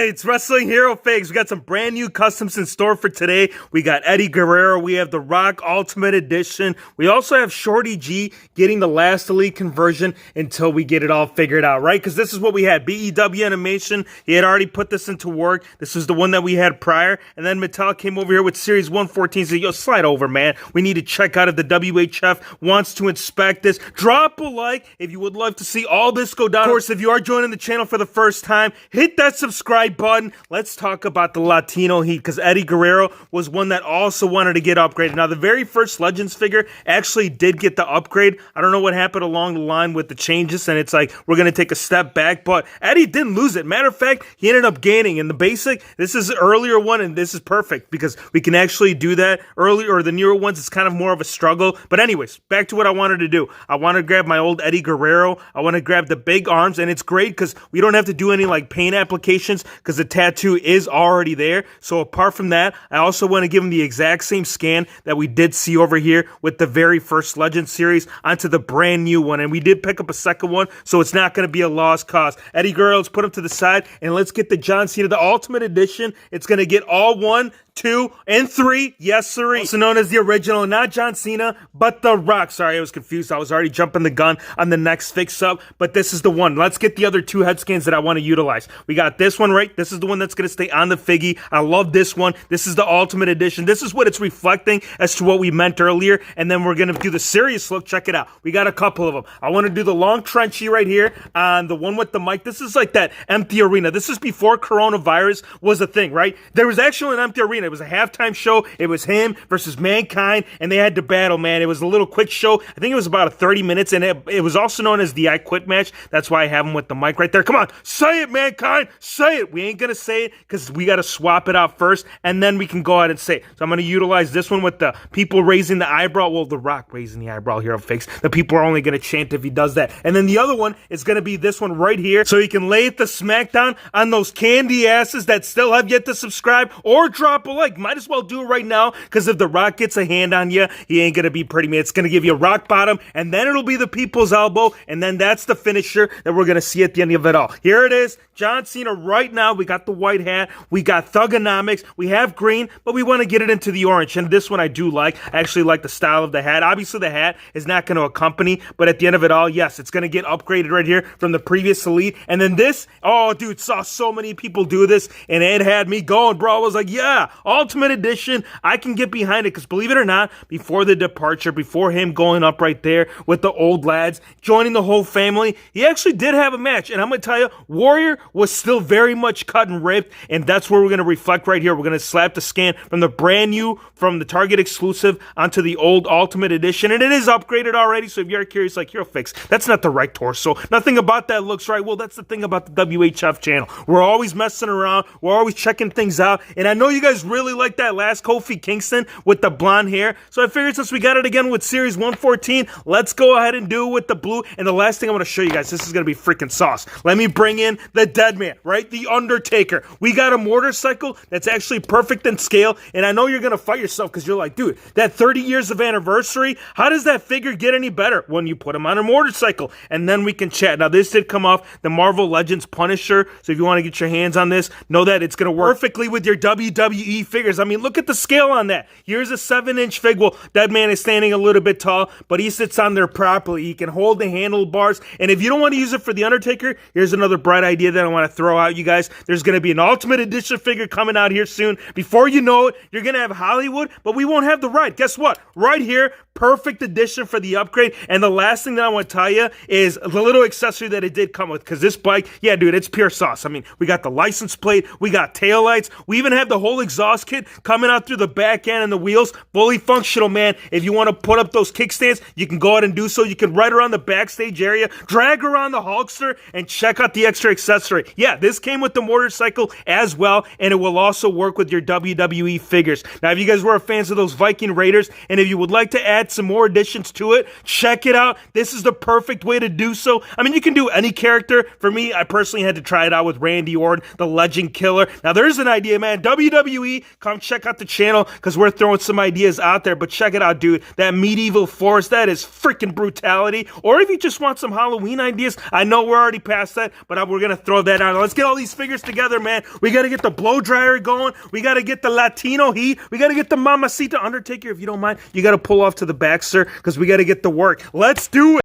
It's Wrestling Hero Fakes. We got some brand new customs in store for today. We got Eddie Guerrero. We have The Rock Ultimate Edition. We also have Shorty G getting the last Elite conversion until we get it all figured out, right? Because this is what we had. BEW Animation, he had already put this into work. This is the one that we had prior. And then Mattel came over here with Series 114. Said, yo, slide over, man. We need to check out if the WHF wants to inspect this. Drop a like if you would love to see all this go down. Of course, if you are joining the channel for the first time, hit that subscribe button. Let's talk about the Latino heat, because Eddie Guerrero was one that also wanted to get upgraded. Now, the very first Legends figure actually did get the upgrade. I don't know what happened along the line with the changes, and it's like we're going to take a step back, but Eddie didn't lose it. Matter of fact, he ended up gaining. In the basic, this is an earlier one, and this is perfect because we can actually do that. Earlier, or the newer ones, it's kind of more of a struggle. But anyways, back to what I wanted to do. I want to grab my old Eddie Guerrero. I want to grab the big arms, and it's great because we don't have to do any like paint applications because the tattoo is already there. So apart from that, I also want to give him the exact same scan that we did see over here with the very first Legend series onto the brand new one. And we did pick up a second one, so it's not going to be a lost cause. Eddie Guerrero, let's put him to the side, and let's get the John Cena, the Ultimate Edition. It's going to get all 1, 2, and 3. Yes, sir. Also known as the original, not John Cena, but The Rock. Sorry, I was confused. I was already jumping the gun on the next fix-up, but this is the one. Let's get the other 2 head scans that I want to utilize. We got this one, right? This is the one that's going to stay on the figgy. I love this one. This is the Ultimate Edition. This is what it's reflecting as to what we meant earlier, and then we're going to do the serious look. Check it out. We got a couple of them. I want to do the long trenchy right here on the one with the mic. This is like that empty arena. This is before coronavirus was a thing, right? There was actually an empty arena. It was a halftime show. It was him versus Mankind, and they had to battle, man. It was a little quick show. I think it was about 30 minutes, and it was also known as the I Quit match. That's why I have him with the mic right there. Come on, say it, Mankind. Say it. We ain't going to say it because we got to swap it out first, and then we can go ahead and say it. So I'm going to utilize this one with the people raising the eyebrow. Well, The Rock raising the eyebrow here on Fakes. The people are only going to chant if he does that. And then the other one is going to be this one right here, so he can lay it the smackdown on those candy asses that still have yet to subscribe or drop a like. Might as well do it right now, because if The Rock gets a hand on you, he ain't going to be pretty, man. It's going to give you a rock bottom, and then it'll be the people's elbow, and then that's the finisher that we're going to see at the end of it all. Here it is, John Cena right now. We got the white hat, we got Thugonomics, we have green, but we want to get it into the orange, and this one I do like. I actually like the style of the hat. Obviously, the hat is not going to accompany, but at the end of it all, yes, it's going to get upgraded right here from the previous Elite. And then this, oh, dude, saw so many people do this, and it had me going, bro. I was like, yeah, Ultimate Edition, I can get behind it, because believe it or not, before the departure, before him going up right there with the old lads, joining the whole family, he actually did have a match, and I'm going to tell you, Warrior was still very much cut and ripped, and that's where we're going to reflect right here. We're going to slap the scan from the brand new, from the Target exclusive onto the old Ultimate Edition, and it is upgraded already, so if you're curious, like, Hero Fix, that's not the right torso. Nothing about that looks right. Well, that's the thing about the WHF channel. We're always messing around. We're always checking things out, and I know you guys really like that last Kofi Kingston with the blonde hair, so I figured since we got it again with Series 114, let's go ahead and do it with the blue. And the last thing I want to show you guys, this is going to be freaking sauce. Let me bring in the dead man, right? The Undertaker. We got a motorcycle that's actually perfect in scale, and I know you're going to fight yourself because you're like, dude, that 30 years of anniversary, how does that figure get any better? When you put him on a motorcycle, and then we can chat. Now, this did come off the Marvel Legends Punisher, so if you want to get your hands on this, know that it's going to work perfectly with your WWE figures. I mean, look at the scale on that. Here's a 7-inch fig. Well, that man is standing a little bit tall, but he sits on there properly. He can hold the handlebars, and if you don't want to use it for the Undertaker, here's another bright idea that I want to throw out, you guys. There's going to be an Ultimate Edition figure coming out here soon. Before you know it, you're going to have Hollywood, but we won't have the ride. Guess what? Right here, perfect edition for the upgrade. And the last thing that I want to tell you is the little accessory that it did come with, because this bike, yeah, dude, it's pure sauce. I mean, we got the license plate, we got taillights, we even have the whole exhaust kit coming out through the back end and the wheels, fully functional, man. If you want to put up those kickstands, you can go ahead and do so. You can ride around the backstage area, drag around the Hulkster, and check out the extra accessory. Yeah, this came with the motorcycle as well, and it will also work with your WWE figures. Now, if you guys were fans of those Viking Raiders, and if you would like to add some more additions to it, check it out. This is the perfect way to do so. I mean, you can do any character. For me, I personally had to try it out with Randy Orton, the Legend Killer. Now, there's an idea, man. WWE, already, come check out the channel because we're throwing some ideas out there. But check it out, dude. That medieval forest, that is freaking brutality. Or if you just want some Halloween ideas, I know we're already past that, but we're going to throw that out. Let's get all these figures together, man. We got to get the blow dryer going. We got to get the Latino heat. We got to get the Mamacita Undertaker. If you don't mind, you got to pull off to the back, sir, because we got to get the work. Let's do it.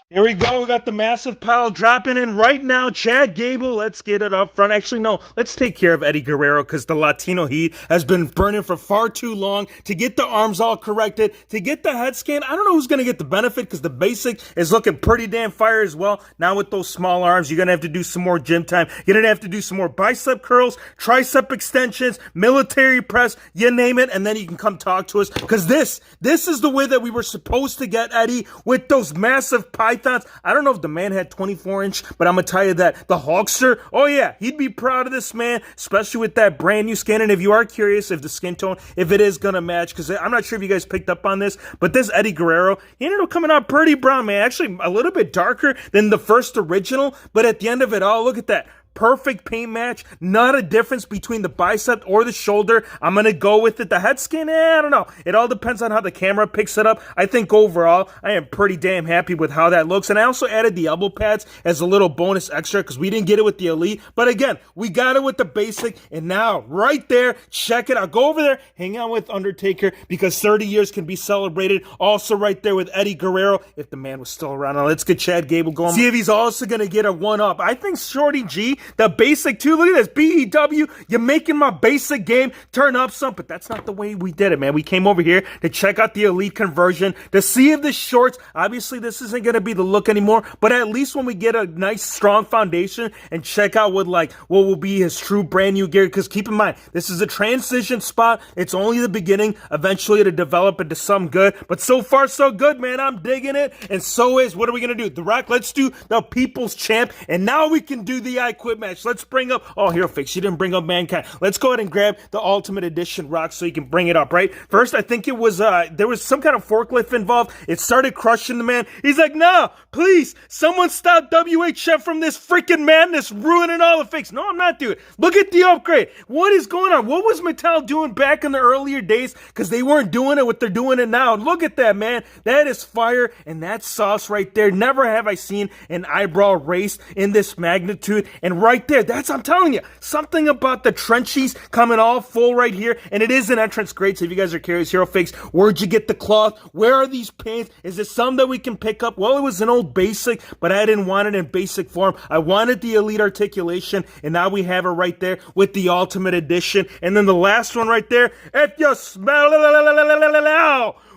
Here we go. We got the massive pile dropping in right now. Chad Gable, let's get it up front. Actually, no, let's take care of Eddie Guerrero because the Latino heat has been burning for far too long. To get the arms all corrected, to get the head scan, I don't know who's going to get the benefit because the basic is looking pretty damn fire as well. Now with those small arms, you're going to have to do some more gym time. You're going to have to do some more bicep curls, tricep extensions, military press, you name it, and then you can come talk to us because this is the way that we were supposed to get Eddie with those massive pythons. I don't know if the man had 24-inch, but I'm going to tell you that the Hulkster, oh yeah, he'd be proud of this man, especially with that brand new skin. And if you are curious if the skin tone, if it is going to match, because I'm not sure if you guys picked up on this, but this Eddie Guerrero, he ended up coming out pretty brown, man. Actually, a little bit darker than the first original, but at the end of it all, look at that. Perfect paint match, not a difference between the bicep or the shoulder. I'm going to go with it. The head skin, I don't know. It all depends on how the camera picks it up. I think overall, I am pretty damn happy with how that looks. And I also added the elbow pads as a little bonus extra because we didn't get it with the Elite. But again, we got it with the basic. And now, right there, check it out. Go over there, hang out with Undertaker because 30 years can be celebrated. Also right there with Eddie Guerrero, if the man was still around. Now let's get Chad Gable going. See if he's also going to get a one-up. I think Shorty G, the basic too. Look at this. BEW, you're making my basic game turn up some, but that's not the way we did it, man. We came over here to check out the Elite conversion, to see if the shorts, obviously this isn't going to be the look anymore, but at least when we get a nice strong foundation and check out what will be his true brand new gear, because keep in mind, this is a transition spot. It's only the beginning, eventually to develop into some good, but so far so good, man. I'm digging it, and so is, what are we going to do? The Rock, let's do the People's Champ, and now we can do the I Quit match. Let's bring up, oh, Hero Fix, you didn't bring up Mankind. Let's go ahead and grab the Ultimate Edition Rock so you can bring it up, right? First, I think it was, there was some kind of forklift involved. It started crushing the man. He's like, nah, please, someone stop WHF from this freaking madness, ruining all the fix. No, I'm not doing it. Look at the upgrade. What is going on? What was Mattel doing back in the earlier days? Because they weren't doing it what they're doing it now. Look at that, man. That is fire, and that's sauce right there. Never have I seen an eyebrow raised in this magnitude. And right there, that's, I'm telling you, something about the trenchies coming all full right here. And it is an entrance grade, so if you guys are curious, Hero Fakes, where'd you get the cloth? Where are these pants? Is this some that we can pick up? Well, it was an old basic, but I didn't want it in basic form. I wanted the Elite articulation, and now we have it right there with the Ultimate Edition. And then the last one right there, if you smell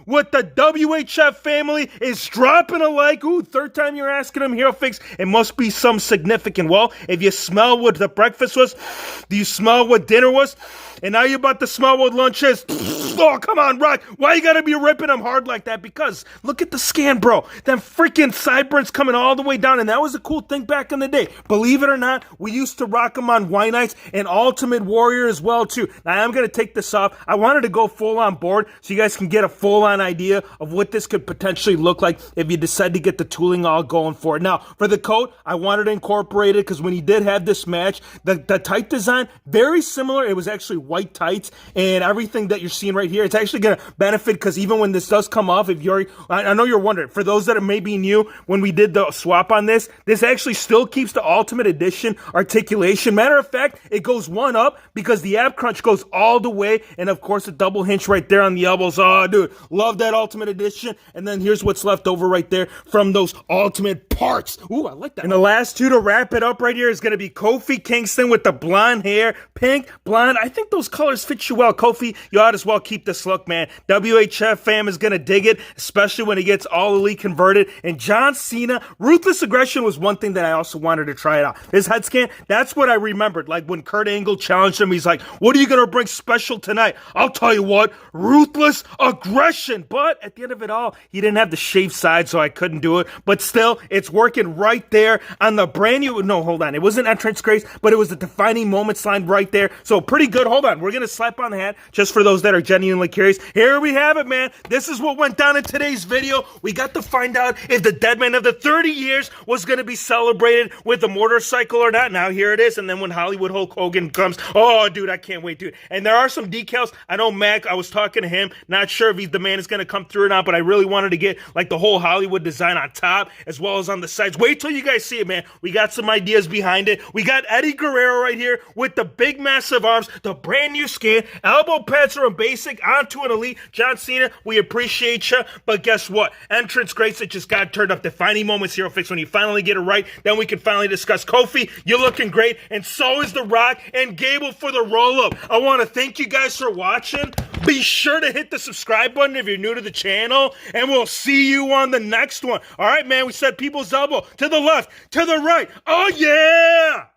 what the WHF family is dropping a like. Ooh, third time you're asking them, Hero Fix. It must be some significant. Well, if you smell what the breakfast was, do you smell what dinner was? And now you're about to smell what lunch is. Oh, come on, Rock. Why you gotta be ripping them hard like that? Because look at the scan, bro. Them freaking sideburns coming all the way down. And that was a cool thing back in the day. Believe it or not, we used to rock them on Y Nights and Ultimate Warrior as well, too. Now, I'm gonna take this off. I wanted to go full on board so you guys can get a full on idea of what this could potentially look like if you decide to get the tooling all going for it. Now, for the coat, I wanted to incorporate it because when he did have this match, the tight design, very similar. It was actually white tights and everything that you're seeing right here. It's actually going to benefit because even when this does come off, if you're, I know you're wondering, for those that are maybe new, when we did the swap on this actually still keeps the Ultimate Edition articulation. Matter of fact, it goes one up because the ab crunch goes all the way, and of course the double hinge right there on the elbows. Oh, dude, love that Ultimate Edition. And then here's what's left over right there from those Ultimate parts. Ooh, I like that. And the last two to wrap it up right here is going to be Kofi Kingston with the blonde hair, pink, blonde. I think those colors fit you well. Kofi, you ought as well keep this look, man. WHF fam is going to dig it, especially when he gets All Elite converted. And John Cena, Ruthless Aggression was one thing that I also wanted to try it out. His head scan, that's what I remembered. Like when Kurt Angle challenged him, he's like, what are you going to bring special tonight? I'll tell you what, Ruthless Aggression. But at the end of it all, he didn't have the shaved side, so I couldn't do it. But still, it's working right there on the brand new, no, hold on. It wasn't entrance grace, but it was the defining moments line right there. So pretty good. Hold on. We're going to slap on the hat just for those that are genuinely curious. Here we have it, man. This is what went down in today's video. We got to find out if the dead man of the 30 years was going to be celebrated with a motorcycle or not. Now here it is. And then when Hollywood Hulk Hogan comes, oh, dude, I can't wait, dude. And there are some decals. I know Mac, I was talking to him, not sure if the man is going to come through or not, but I really wanted to get like the whole Hollywood design on top as well as on the sides. Wait till you guys see it, man. We got some ideas behind it. We got Eddie Guerrero right here with the big massive arms, the brand new scan, elbow pads from basic onto an elite. John Cena, we appreciate you, but guess what? Entrance grace, it just got turned up. Defining moments, Hero Fix. When you finally get it right, then we can finally discuss. Kofi, you're looking great, and so is The Rock and Gable for the roll-up. I want to thank you guys for watching. Be sure to hit the subscribe button if you're new to the channel, and we'll see you on the next one. All right, man, we said people's elbow to the left, to the right. Oh, yeah!